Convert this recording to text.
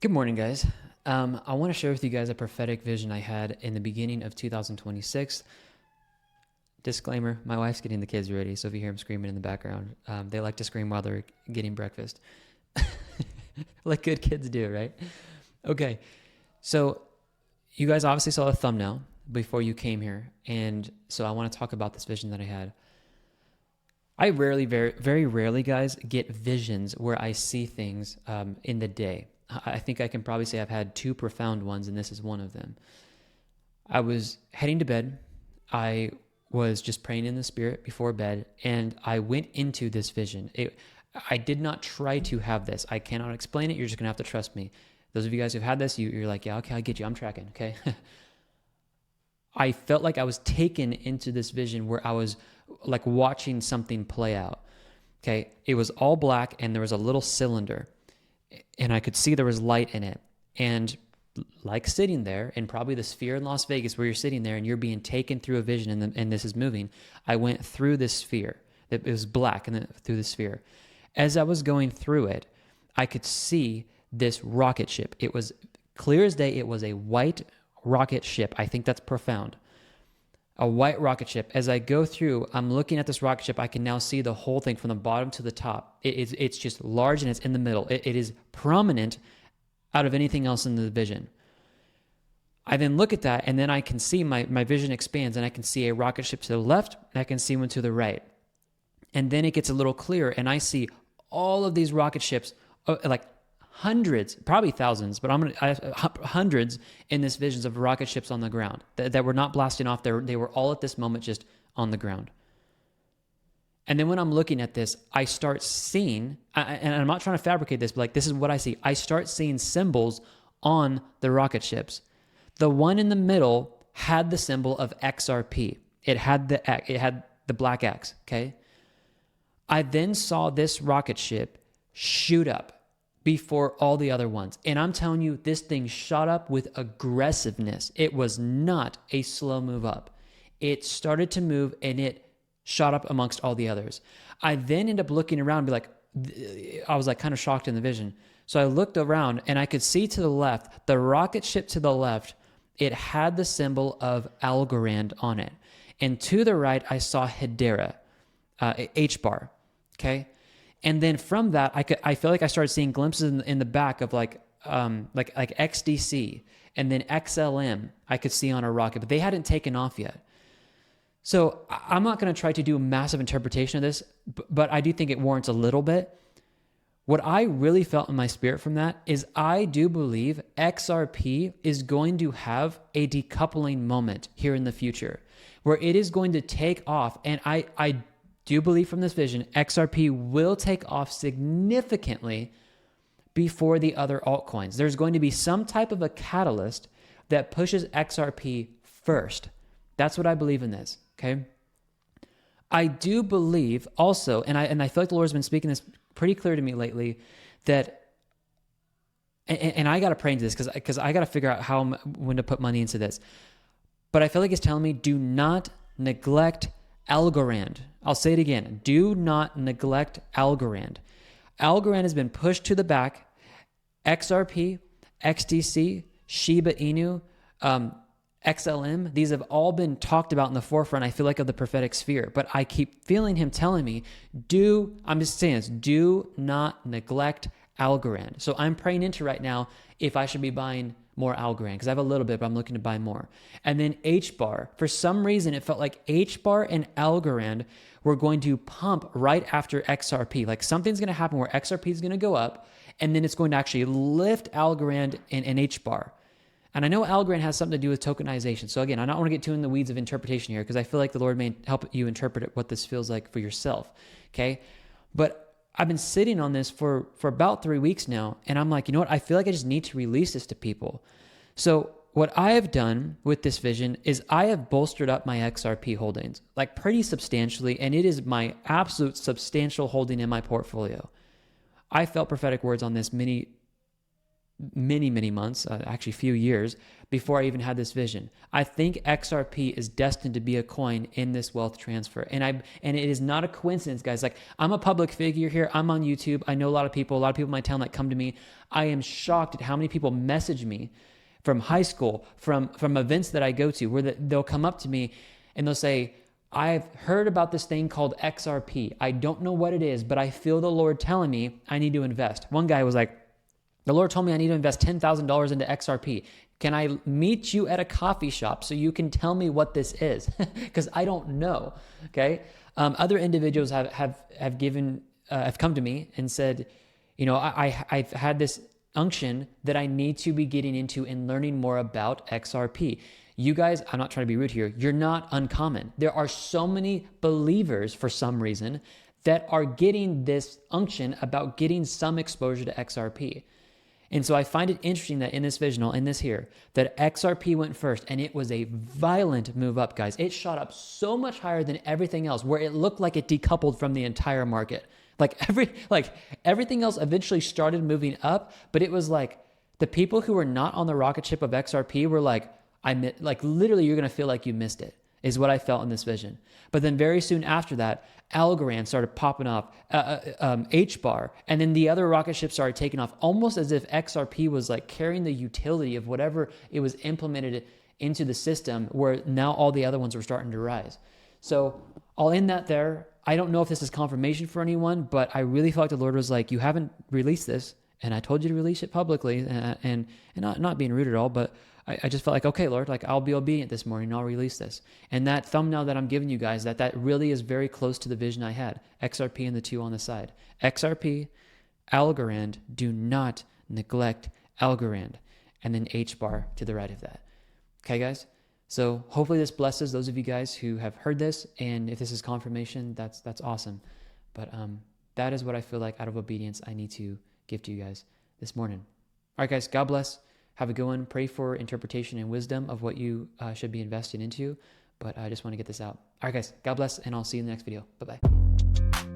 Good morning, guys. I want to share with you guys a prophetic vision I had in the beginning of 2026. Disclaimer, my wife's getting the kids ready, so if you hear them screaming in the background, they like to scream while they're getting breakfast. Like good kids do, right? Okay, so you guys obviously saw the thumbnail before you came here, and so I want to talk about this vision that I had. I rarely, very rarely, guys, get visions where I see things in the day. I think I can probably say I've had two profound ones, and this is one of them. I was heading to bed. I was just praying in the spirit before bed, and I went into this vision. I did not try to have this. I cannot explain it. You're just going to have to trust me. Those of you guys who've had this, you're like, yeah, okay, I get you. I'm tracking, okay? I felt like I was taken into this vision where I was like watching something play out. Okay. It was all black and there was a little cylinder and I could see there was light in it. And like sitting there in probably the sphere in Las Vegas where you're sitting there and you're being taken through a vision and this is moving, I went through this sphere. It was black and then through the sphere. As I was going through it, I could see this rocket ship. It was clear as day. It was a white rocket ship. I think that's profound. A white rocket ship. As I go through, I'm looking at this rocket ship. I can now see the whole thing from the bottom to the top. It's just large and it's in the middle. It is prominent out of anything else in the vision. I then look at that and then I can see my vision expands and I can see a rocket ship to the left and I can see one to the right. And then it gets a little clearer and I see all of these rocket ships, like hundreds, probably thousands, but hundreds in this visions of rocket ships on the ground that were not blasting off. They were all at this moment just on the ground. And then when I'm looking at this, I start seeing, and I'm not trying to fabricate this, but like this is what I see. I start seeing symbols on the rocket ships. The one in the middle had the symbol of XRP. It had the black X, okay? I then saw this rocket ship shoot up before all the other ones. And I'm telling you, this thing shot up with aggressiveness. It was not a slow move up. It started to move and it shot up amongst all the others. I then end up looking around and be like, I was like kind of shocked in the vision. So I looked around and I could see to the left, the rocket ship to the left, it had the symbol of Algorand on it. And to the right, I saw Hedera, HBAR, okay? And then from that, I feel like I started seeing glimpses in the back of like XDC and then XLM I could see on a rocket, but they hadn't taken off yet. So I'm not going to try to do a massive interpretation of this, but I do think it warrants a little bit. What I really felt in my spirit from that is I do believe XRP is going to have a decoupling moment here in the future where it is going to take off. And I do believe from this vision, XRP will take off significantly before the other altcoins. There's going to be some type of a catalyst that pushes XRP first. That's what I believe in this, okay? I do believe also, and I feel like the Lord's been speaking this pretty clear to me lately, that, and I got to pray into this because I got to figure out when to put money into this. But I feel like it's telling me, do not neglect Algorand. I'll say it again. Do not neglect Algorand. Algorand has been pushed to the back. XRP, XDC, Shiba Inu, XLM, these have all been talked about in the forefront, I feel like, of the prophetic sphere. But I keep feeling him telling me, I'm just saying this, do not neglect Algorand. So I'm praying into right now if I should be buying more Algorand, because I have a little bit, but I'm looking to buy more. And then HBAR. For some reason, it felt like HBAR and Algorand were going to pump right after XRP. Like something's going to happen where XRP is going to go up, and then it's going to actually lift Algorand and HBAR. And I know Algorand has something to do with tokenization. So again, I don't want to get too in the weeds of interpretation here because I feel like the Lord may help you interpret what this feels like for yourself, okay? But I've been sitting on this for about 3 weeks now, and I'm like, you know what? I feel like I just need to release this to people. So what I have done with this vision is I have bolstered up my XRP holdings, like pretty substantially, and it is my absolute substantial holding in my portfolio. I felt prophetic words on this many, many months, actually few years before I even had this vision. I think XRP is destined to be a coin in this wealth transfer. And it is not a coincidence, guys. Like, I'm a public figure here. I'm on YouTube. I know a lot of people in my town that come to me. I am shocked at how many people message me from high school, from events that I go to, where they'll come up to me and they'll say, I've heard about this thing called XRP. I don't know what it is, but I feel the Lord telling me I need to invest. One guy was like, the Lord told me I need to invest $10,000 into XRP. Can I meet you at a coffee shop so you can tell me what this is? Because I don't know. Okay. Other individuals have come to me and said, I've had this unction that I need to be getting into and learning more about XRP. You guys, I'm not trying to be rude here. You're not uncommon. There are so many believers for some reason that are getting this unction about getting some exposure to XRP. And so I find it interesting that in this vision, I'll end this here, that XRP went first, and it was a violent move up, guys. It shot up so much higher than everything else, where it looked like it decoupled from the entire market. Everything else eventually started moving up, but it was like the people who were not on the rocket ship of XRP were like, literally, you're going to feel like you missed it, is what I felt in this vision. But then very soon after that, Algorand started popping off, HBAR, and then the other rocket ships started taking off, almost as if XRP was like carrying the utility of whatever it was implemented into the system, where now all the other ones were starting to rise. So I'll end that there. I don't know if this is confirmation for anyone, but I really felt like the Lord was like, you haven't released this, and I told you to release it publicly, and not being rude at all, but I just felt like, okay, Lord, like, I'll be obedient this morning and I'll release this. And that thumbnail that I'm giving you guys, that really is very close to the vision I had. XRP and the two on the side. XRP, Algorand, do not neglect Algorand. And then HBAR to the right of that. Okay, guys? So hopefully this blesses those of you guys who have heard this. And if this is confirmation, that's awesome. But that is what I feel like out of obedience I need to give to you guys this morning. All right, guys, God bless. Have a good one. Pray for interpretation and wisdom of what you should be investing into. But I just want to get this out. All right, guys. God bless, and I'll see you in the next video. Bye-bye.